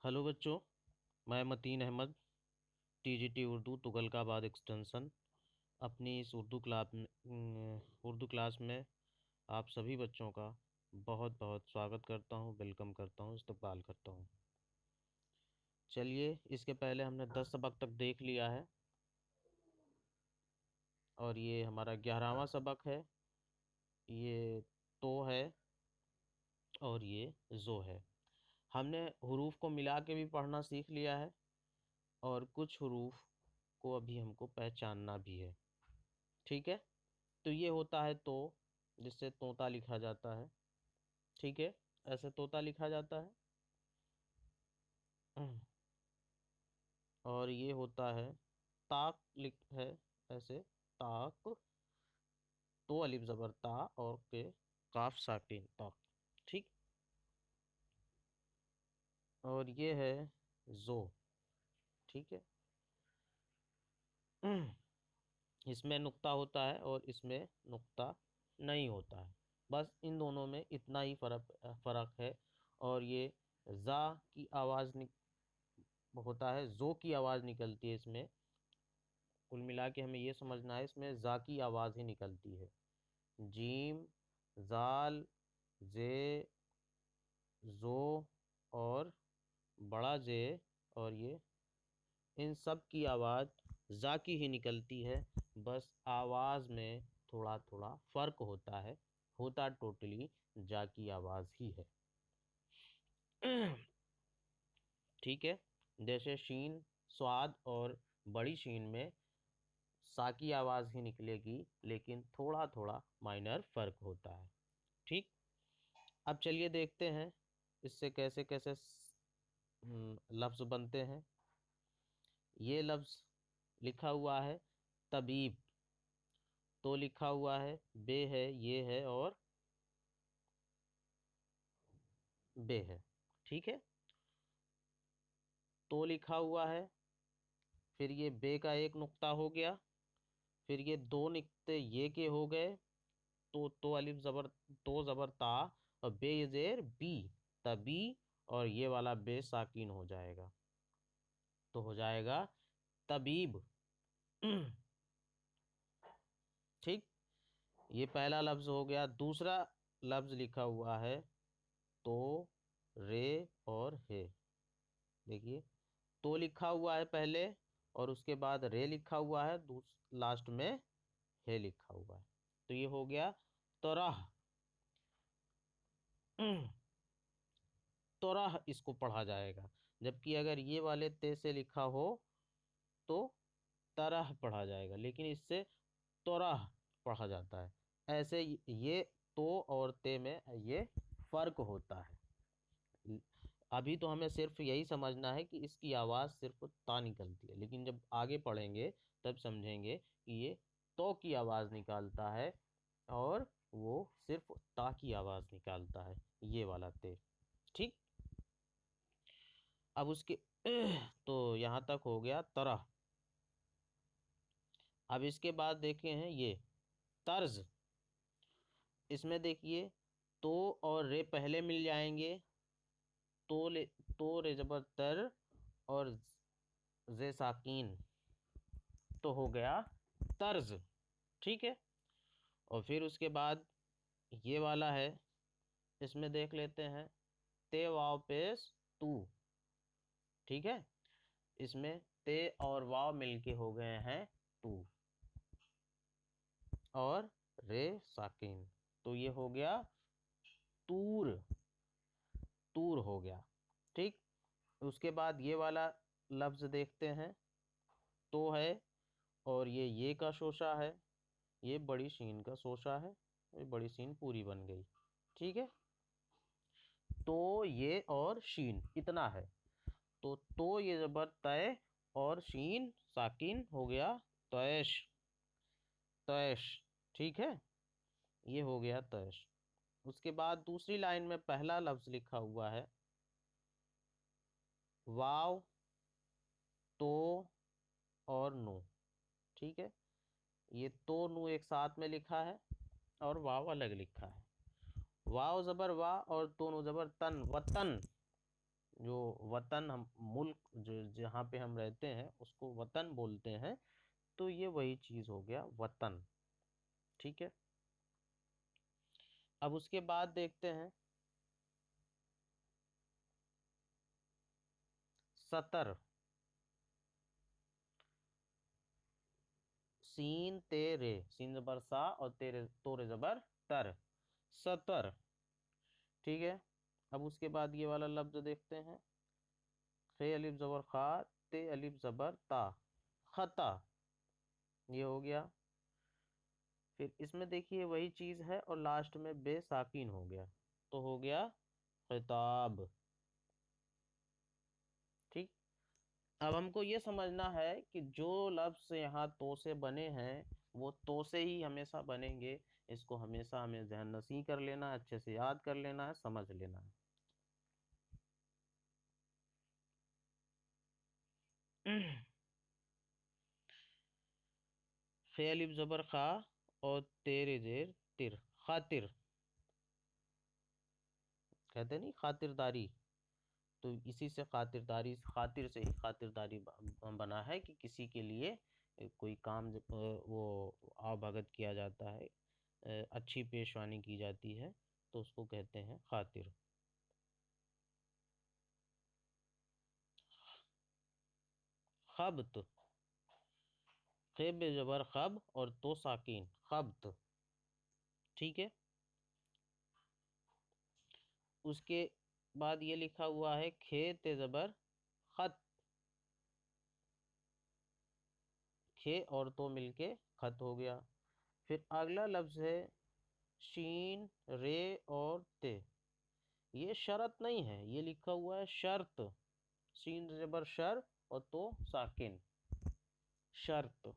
Hello बच्चों, मैं Mateen Ahmad TGT Urdu Tughlakabad extension अपनी इस उर्दू क्लास में आप सभी बच्चों का बहुत बहुत स्वागत करता हूं, वेलकम करता हूं, इस्तकबाल करता हूं। चलिए, इसके पहले हमने 10 सबक तक देख लिया है और ये हमारा 11वां सबक है। ये तो है और ये जो है। हमने हुरूफ को मिला के भी पढ़ना सीख लिया है और कुछ हुरूफ को अभी हमको पहचानना भी है। ठीक है, तो ये होता है तो, जिससे तोता लिखा जाता है। ठीक है, ऐसे तोता लिखा जाता है। और ये होता है ताक लिख है, ऐसे ताक, तो अलिफ जबर ता और के काफ साकिन ताक। ठीक, और ये है जो। ठीक है, इसमें नुक्ता होता है और इसमें नुक्ता नहीं होता है। बस इन दोनों में इतना ही फर्क है। और ये जा की आवाज़ होता है, जो की आवाज़ निकलती है इसमें। कुल मिला के हमें ये समझना है, इसमें जा की आवाज़ ही निकलती है। जीम, जाल, जे, जो और बड़ा जे, और ये इन सब की आवाज़ जा की ही निकलती है। बस आवाज़ में थोड़ा थोड़ा फ़र्क होता है, होता टोटली जा की आवाज़ ही है। ठीक है, जैसे शीन, स्वाद और बड़ी शीन में सा की आवाज़ ही निकलेगी, लेकिन थोड़ा थोड़ा माइनर फ़र्क होता है। ठीक, अब चलिए देखते हैं इससे कैसे कैसे लफ्ज़ बनते हैं। ये लफ्ज़ लिखा हुआ है तबीब, तो लिखा हुआ है बे है, ये है और बे है। ठीक है, तो लिखा हुआ है, फिर ये बे का एक नुक्ता हो गया, फिर ये दो नुक्ते ये के हो गए, तो अलिफ ज़बर, तो ज़बर ता, और बे ज़ेर बी, तबी, और ये वाला बे साकिन हो जाएगा, तो हो जाएगा तबीब। ठीक, ये पहला लफ्ज़ हो गया। दूसरा लफ्ज़ लिखा हुआ है तो, रे और हे। देखिए, तो लिखा हुआ है पहले और उसके बाद रे लिखा हुआ है, लास्ट में हे लिखा हुआ है, तो ये हो गया तोराह। तोराह इसको पढ़ा जाएगा, जबकि अगर ये वाले ते से लिखा हो तो तरह पढ़ा जाएगा, लेकिन इससे तोराह पढ़ा जाता है। ऐसे ये तो और ते में ये फर्क होता है। अभी तो हमें सिर्फ यही समझना है कि इसकी आवाज़ सिर्फ ता निकलती है, लेकिन जब आगे पढ़ेंगे तब समझेंगे कि ये तो की आवाज़ निकालता है और वो सिर्फ ता की आवाज़ निकालता है, ये वाला ते। ठीक, अब उसके तो यहाँ तक हो गया तरह। अब इसके बाद देखे हैं ये तर्ज। इसमें देखिए, तो और रे पहले मिल जाएंगे, तो रे जबर तर और जे साकीन, तो हो गया तर्ज। ठीक है, और फिर उसके बाद ये वाला है, इसमें देख लेते हैं ते वाव पेश तू। ठीक है, इसमें ते और वाव मिलके हो गए हैं तू और रे साकिन, तो ये हो गया तूर। तूर हो गया। ठीक, उसके बाद ये वाला लफ्ज़ देखते हैं, तो है और ये का शोशा है, ये बड़ी शीन का शोशा है, ये बड़ी शीन पूरी बन गई। ठीक है, तो ये और शीन इतना है, तो ये जबर तय और शीन साकिन हो गया तैश। तैश, ठीक है, ये हो गया तैश। उसके बाद दूसरी लाइन में पहला लफ्ज़ लिखा हुआ है वाव, तो और नो। ठीक है, ये तो नू एक साथ में लिखा है और वाव अलग लिखा है। वाव ज़बर वा और तो नो ज़बर तन, वतन। जो वतन, हम मुल्क जो जहाँ पे हम रहते हैं उसको वतन बोलते हैं, तो ये वही चीज हो गया वतन। ठीक है, अब उसके बाद देखते हैं सतर। सीन तेरे, सीन जबर सा और तेरे तोरे जबर तर, सतर। ठीक है, अब उसके बाद ये वाला लफ्ज देखते हैं, खे अलिफ जबर खा, ते अलिफ जबर ता, खता। ये हो गया। फिर इसमें देखिए वही चीज है और लास्ट में बे साकिन हो गया, तो हो गया खिताब। ठीक, अब हमको ये समझना है कि जो लफ्ज यहाँ तो से बने हैं वो तो से ही हमेशा बनेंगे। इसको हमेशा हमें ज़हन नशीं कर लेना है, अच्छे से याद कर लेना है, समझ लेना है। खे अलिफ जबर खा और तेरे जेर तिर, खातिर। कहते नहीं खातिरदारी, तो इसी से खातिरदारी, खातिर से ही खातिरदारी बना है कि किसी के लिए कोई काम वो आवभगत किया जाता है, अच्छी पेशवानी की जाती है, तो उसको कहते हैं खातिर। खब्त, खे बे जबर खब और तो साकिन, खब्त। ठीक है, उसके बाद ये लिखा हुआ है खे ते जबर खत, खे और तो मिलके खत हो गया। फिर अगला लफ्ज है शीन रे और ते, ये शरत नहीं है, ये लिखा हुआ है शर्त, शीन जबर शर और तो साकिन, शर्त।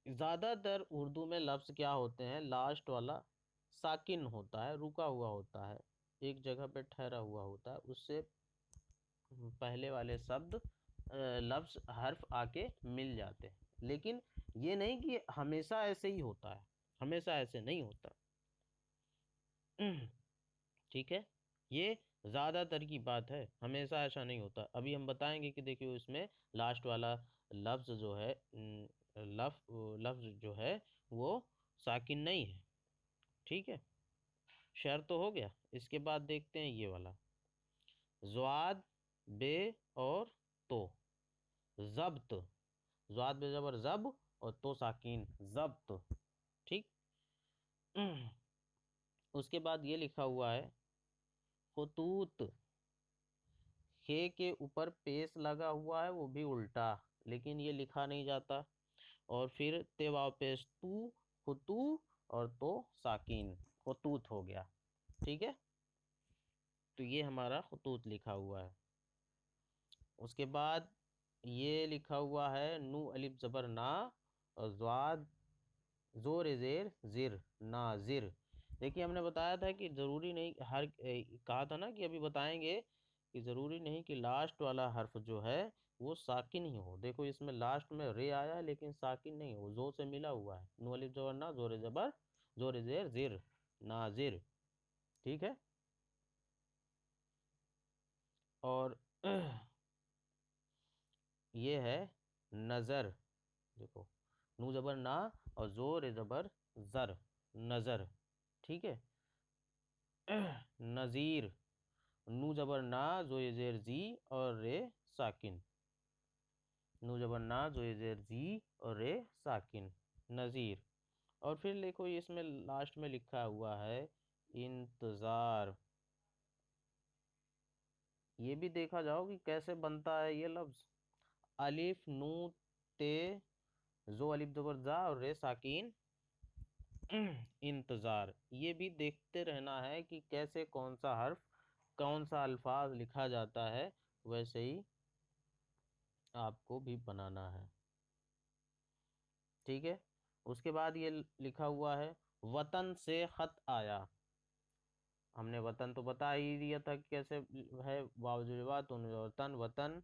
ज्यादातर उर्दू में लफ्ज क्या होते हैं, लास्ट वाला साकिन होता है, रुका हुआ होता है, एक जगह पे ठहरा हुआ होता है, उससे पहले वाले शब्द लफ्ज हर्फ आके मिल जाते हैं। लेकिन ये नहीं कि हमेशा ऐसे ही होता है, हमेशा ऐसे नहीं होता। ठीक है, ये ज्यादातर की बात है, हमेशा ऐसा नहीं होता। अभी हम बताएंगे कि देखिए इसमें लास्ट वाला लफ्ज जो है, लफ्ज जो है वो साकिन नहीं है। ठीक है, शर तो हो गया। इसके बाद देखते हैं ये वाला ज़्वाद बे और तो, जब्त, ज़्वाद बे जबर जब और तो साकिन, जब्त। ठीक, उसके बाद ये लिखा हुआ है खुतूत, खे के ऊपर पेश लगा हुआ है वो भी उल्टा, लेकिन ये लिखा नहीं जाता। और फिर ते वाव पेश तू, खुतू और तो साकिन, खुतूत हो गया। ठीक है, तो ये हमारा खुतूत लिखा हुआ है। उसके बाद ये लिखा हुआ है नू अलिफ जबर ना और ज्वाद जोर जेर जिर, नाजिर। देखिए हमने बताया था कि जरूरी नहीं हर कहा था ना कि अभी बताएंगे कि जरूरी नहीं कि लास्ट वाला हर्फ जो है वो साकिन ही हो। देखो इसमें लास्ट में रे आया है लेकिन साकिन नहीं हो, जो से मिला हुआ है, नू अलिफ जबर ना, जोर जबर जोर जेर जिर, नाजिर। ठीक है, और ये है नजर। देखो नू जबर ना और जोर जबर जर, नजर। ठीक है, नजीर, नू जबर ना, जो ये जेर जी और रे साकिन, नू जबर ना, जो ये जेर जी और रे साकिन, नजीर। और फिर देखो ये इसमें लास्ट में लिखा हुआ है इंतजार। ये भी देखा जाओ कि कैसे बनता है ये लफ्ज, अलिफ नू ते, जो अलिफ जबर जा और रे साकिन, इंतजार। ये भी देखते रहना है कि कैसे कौन सा हर्फ, कौन सा अल्फाज लिखा जाता है, वैसे ही आपको भी बनाना है। ठीक है, उसके बाद ये लिखा हुआ है वतन से खत आया। हमने वतन तो बता ही दिया था कि कैसे है, बावजूद तो वतन, वतन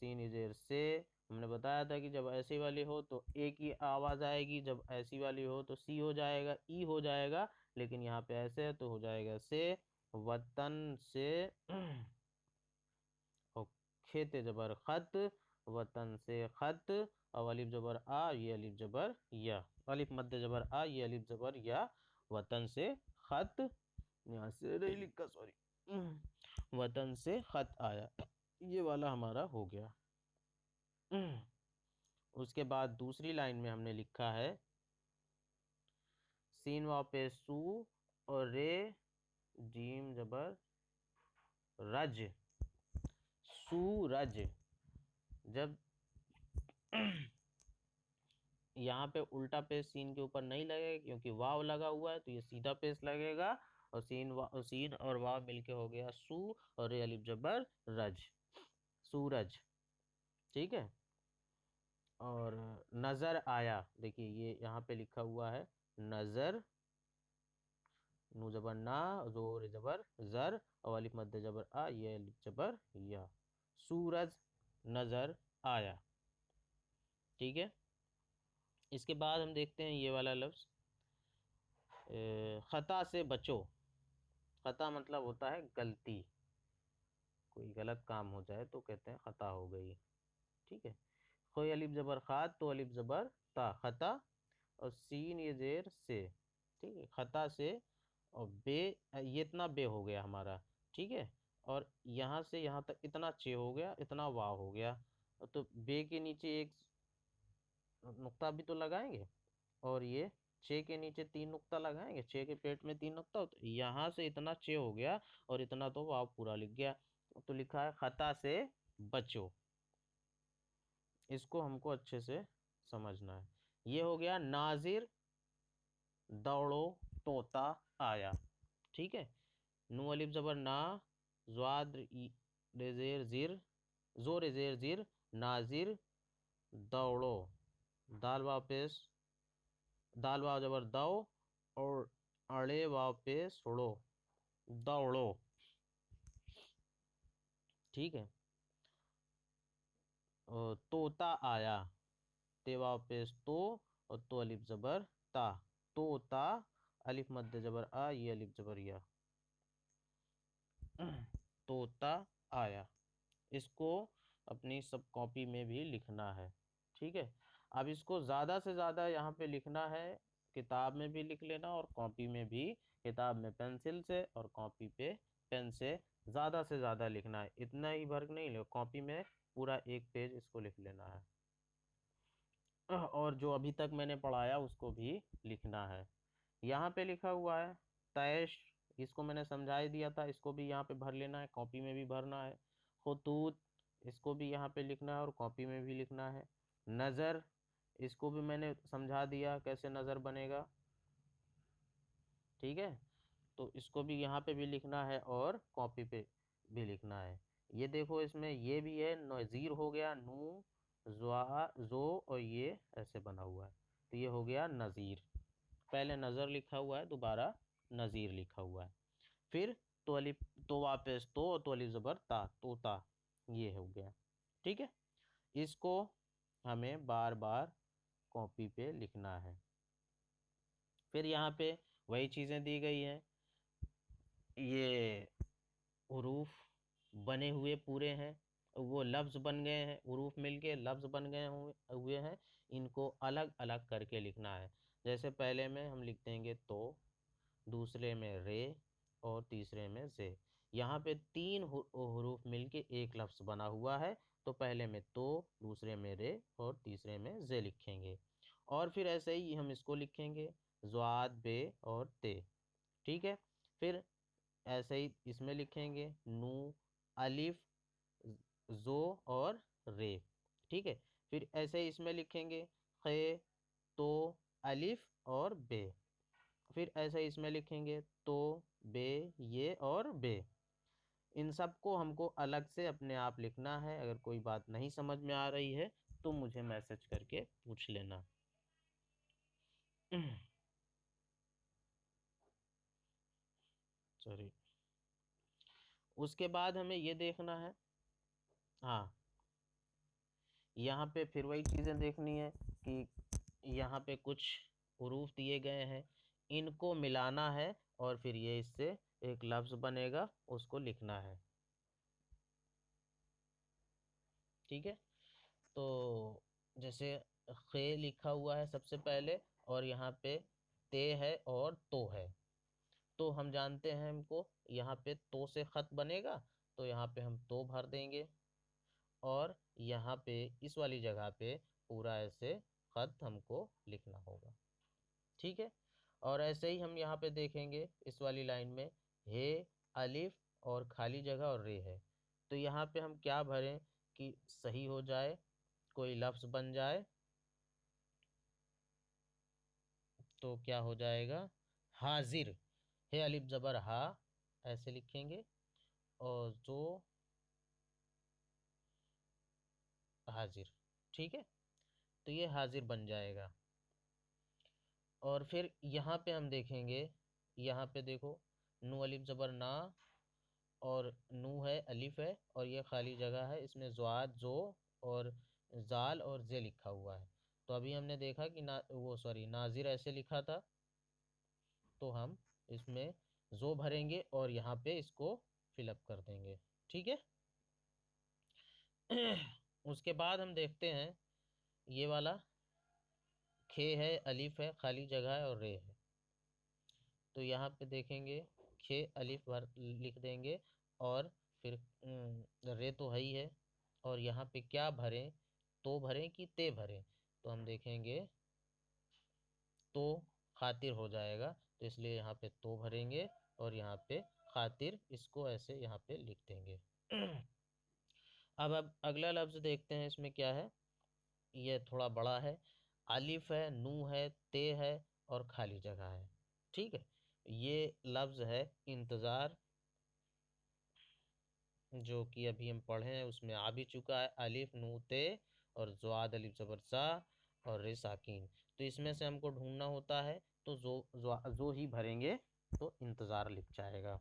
सीन इजेर से। हमने बताया था कि जब ऐसी वाली हो तो एक ही आवाज आएगी, जब ऐसी वाली हो तो सी हो जाएगा, ई हो जाएगा, लेकिन यहाँ पे ऐसे है तो हो जाएगा से। वतन से और खेते जबर खत, वतन से खत, और अलिफ जबर आ, ये अलिफ जबर या, अलिफ मध्य जबर आ, ये अलिफ जबर या, वतन से खत, यहाँ से नहीं लिखा सॉरी, वतन से खत आया, ये वाला हमारा हो गया। उसके बाद दूसरी लाइन में हमने लिखा है सीन वाव पे सू और रे, जीम जबर रज, सूरज। जब यहाँ पे उल्टा पेश सीन के ऊपर नहीं लगेगा क्योंकि वाव लगा हुआ है, तो ये सीधा पेश लगेगा, और सीन और वाव मिलके हो गया सू, और ये अलिफ जबर रज, सूरज। ठीक है। और नजर आया, देखिए ये यहाँ पे लिखा हुआ है नजर, नू जबर ना, जोर जबर जर, और अलिफ मध्य जबर आ, ये अलिफ जबर या, सूरज नजर आया। ठीक है। इसके बाद हम देखते हैं ये वाला लफ्ज, खता से बचो। खता मतलब होता है गलती, कोई गलत काम हो जाए तो कहते हैं खता हो गई। ठीक है। खोई अलिफ जबर खात, तो अलिफ जबर ता, खता, और सीन ये जेर से। ठीक है, खता से, और बे, ये इतना बे हो गया हमारा। ठीक है। और यहाँ से यहाँ तक इतना चे हो गया, इतना वाह हो गया, तो बे के नीचे एक नुक्ता भी तो लगाएंगे, और ये छे के नीचे तीन नुक्ता लगाएंगे, छे के पेट में तीन नुक्ता, तो यहाँ से इतना चे हो गया, और इतना तो वाव पूरा लिख गया। तो लिखा है खता से बचो, इसको हमको अच्छे से समझना है। ये हो गया नाजिर दौड़ो तोता आया। ठीक है। नू अलिफ जबर ना, ज्वाद रेजेर जिर, जो रेजेर जिर, नाजिर दौड़ो, दाल वापिस, दाल वाव जबर दो, और अड़े वापिस उड़ो, दौड़ो। ठीक है। और तोता आया, ते वापिस तो, और तो अलिफ जबर ता, तोता, अलिफ मध्य जबर आ, ये अलिफ जबर या, तोता आया। इसको अपनी सब कॉपी में भी लिखना है। ठीक है। अब इसको ज़्यादा से ज़्यादा यहाँ पे लिखना है, किताब में भी लिख लेना और कॉपी में भी, किताब में पेंसिल से और कॉपी पे पेन से ज़्यादा लिखना है, इतना ही वर्क नहीं लो, कॉपी में पूरा एक पेज इसको लिख लेना है, और जो अभी तक मैंने पढ़ाया उसको भी लिखना है। यहाँ पे लिखा हुआ है तैश, इसको मैंने समझा ही दिया था, इसको भी यहाँ पे भर लेना है, कॉपी में भी भरना है। खुतूत, इसको भी यहाँ पे लिखना है और कॉपी में भी लिखना है। नज़र, इसको भी मैंने समझा दिया कैसे नज़र बनेगा। ठीक है। तो इसको भी यहाँ पे भी लिखना है और कॉपी पे भी लिखना है। ये देखो इसमें ये भी है, नज़ीर हो गया, नू ज़्वा ज़ो, और ये ऐसे बना हुआ है, तो ये हो गया नज़ीर। पहले नज़र लिखा हुआ है, दोबारा नज़ीर लिखा हुआ है। फिर तो अलिफ, तो वापस तो अलिफ ज़बर ता, तोता, ये हो गया। ठीक है। इसको हमें बार बार कॉपी पे लिखना है। फिर यहाँ पे वही चीज़ें दी गई हैं, ये हुरूफ बने हुए पूरे हैं, वो लफ्ज़ बन गए हैं, हुरूफ मिलके लफ्ज़ बन गए हुए हैं, इनको अलग अलग करके लिखना है। जैसे पहले में हम लिख देंगे तो, दूसरे में रे, और तीसरे में से। यहाँ पे तीन हुरूफ मिलके एक लफ्ज़ बना हुआ है, तो पहले में तो, दूसरे में रे, और तीसरे में जे लिखेंगे। और फिर ऐसे ही हम इसको लिखेंगे, ज़्वाद बे और ते। ठीक है। फिर ऐसे ही इसमें लिखेंगे नू, अलिफ, जो, और रे। ठीक है। फिर ऐसे ही इसमें लिखेंगे खे, तो, अलिफ और बे। फिर ऐसे ही इसमें लिखेंगे तो, बे, ये और बे। इन सबको हमको अलग से अपने आप लिखना है। अगर कोई बात नहीं समझ में आ रही है तो मुझे मैसेज करके पूछ लेना। सॉरी। उसके बाद हमें ये देखना है, हाँ, यहाँ पे फिर वही चीज़ें देखनी है कि यहाँ पे कुछ हुरूफ दिए गए हैं, इनको मिलाना है और फिर ये इससे एक लफ्ज़ बनेगा, उसको लिखना है। ठीक है, तो जैसे खे लिखा हुआ है सबसे पहले, और यहाँ पे ते है और तो है। तो हम जानते हैं हमको यहाँ पे तो से ख़त बनेगा, तो यहाँ पे हम तो भर देंगे, और यहाँ पे इस वाली जगह पे पूरा ऐसे ख़त हमको लिखना होगा। ठीक है, और ऐसे ही हम यहाँ पे देखेंगे इस वाली लाइन में हे, अलिफ और खाली जगह और रे है। तो यहाँ पे हम क्या भरें कि सही हो जाए, कोई लफ्ज़ बन जाए। तो क्या हो जाएगा, हाजिर। हे अलिफ ज़बर हा, ऐसे लिखेंगे, और जो हाजिर। ठीक है, तो ये हाजिर बन जाएगा। और फिर यहाँ पे हम देखेंगे, यहाँ पे देखो नू अलिफ ज़बर ना, और नू है, अलिफ है, और ये खाली जगह है, इसमें ज़्वाद जो और जाल और जे लिखा हुआ है। तो अभी हमने देखा कि नाजिर ऐसे लिखा था, तो हम इसमें जो भरेंगे और यहाँ पे इसको फिलअप कर देंगे। ठीक है। उसके बाद हम देखते हैं ये वाला खे है, अलिफ है, खाली जगह है और रे है। तो यहाँ पे देखेंगे खे अलिफ भर लिख देंगे, और फिर रे तो है ही है, और यहाँ पे क्या भरें, तो भरें कि ते भरें। तो हम देखेंगे तो खातिर हो जाएगा, तो इसलिए यहाँ पे तो भरेंगे, और यहाँ पे खातिर, इसको ऐसे यहाँ पे लिख देंगे। अब अगला लफ्ज़ देखते हैं इसमें क्या है। ये थोड़ा बड़ा है, अलिफ है, नू है, ते है और खाली जगह है। ठीक है, ये लफ्ज़ है इंतज़ार, जो कि अभी हम पढ़े हैं उसमें आ भी चुका है, अलिफ नू ते और ज़्वाद अलिफ ज़बर सा और रे साकिन। तो इसमें से हमको ढूंढना होता है, तो जो ही भरेंगे तो इंतज़ार लिख जाएगा।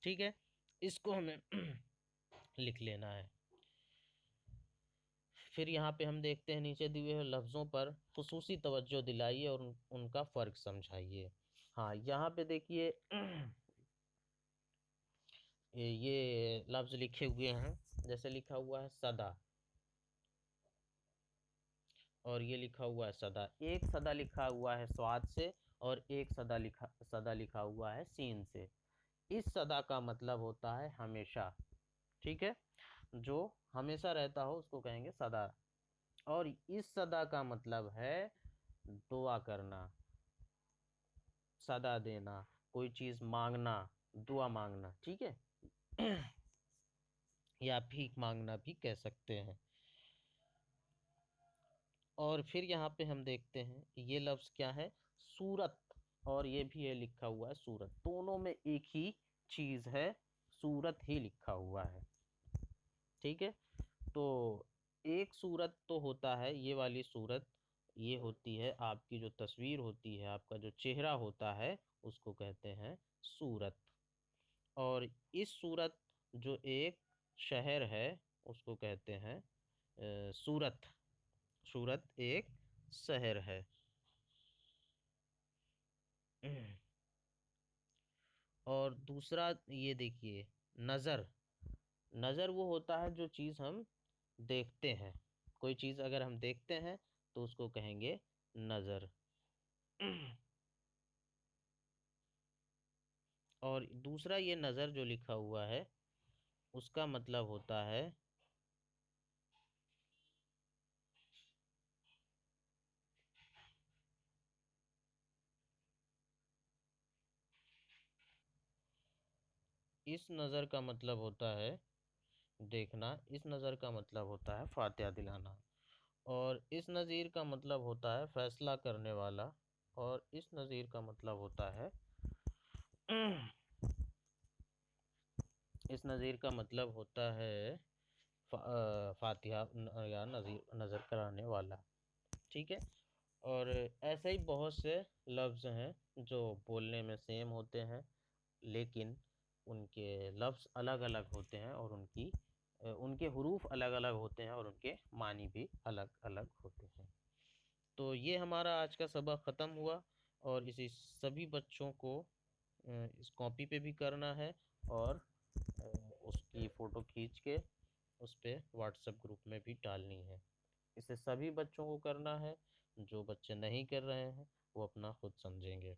ठीक है, इसको हमें लिख लेना है। फिर यहाँ पे हम देखते हैं नीचे दिए हुए लफ्ज़ों पर खुसूसी तवज्जो दिलाइए और उनका फ़र्क समझाइए। हाँ, यहाँ पे देखिए ये लफ्ज़ लिखे हुए हैं, जैसे लिखा हुआ है सदा, और ये लिखा हुआ है सदा। एक सदा लिखा हुआ है स्वाद से, और एक सदा लिखा हुआ है सीन से। इस सदा का मतलब होता है हमेशा। ठीक है, जो हमेशा रहता हो उसको कहेंगे सदा। और इस सदा का मतलब है दुआ करना, सदा देना, कोई चीज़ मांगना, दुआ मांगना। ठीक है, या भीख मांगना भी कह सकते हैं। और फिर यहाँ पे हम देखते हैं ये लफ्ज़ क्या है, सूरत, और ये भी है लिखा हुआ है सूरत। दोनों में एक ही चीज़ है, सूरत ही लिखा हुआ है। ठीक है, तो एक सूरत तो होता है ये वाली सूरत, ये होती है आपकी जो तस्वीर होती है, आपका जो चेहरा होता है, उसको कहते हैं सूरत। और इस सूरत जो एक शहर है उसको कहते हैं सूरत। सूरत एक शहर है। और दूसरा ये देखिए, नज़र। नज़र वो होता है जो चीज़ हम देखते हैं, कोई चीज़ अगर हम देखते हैं तो उसको कहेंगे नज़र। और दूसरा ये नज़र जो लिखा हुआ है उसका मतलब होता है इस नज़र का मतलब होता है देखना, इस नज़र का मतलब होता है फातिहा दिलाना, और इस नज़ीर का मतलब होता है फैसला करने वाला, और इस नज़ीर का मतलब होता है इस नज़ीर का मतलब होता है फातिहा या नज़र कराने वाला। ठीक है, और ऐसे ही बहुत से लफ्ज़ हैं जो बोलने में सेम होते हैं, लेकिन उनके लफ्ज़ अलग अलग होते हैं, और उनके हरूफ अलग अलग होते हैं, और उनके मानी भी अलग अलग होते हैं। तो ये हमारा आज का सबक ख़त्म हुआ, और इसी सभी बच्चों को इस कॉपी पे भी करना है और अ, उसकी फ़ोटो खींच के उस पे व्हाट्सएप ग्रुप में भी डालनी है। इसे सभी बच्चों को करना है, जो बच्चे नहीं कर रहे हैं वो अपना खुद समझेंगे।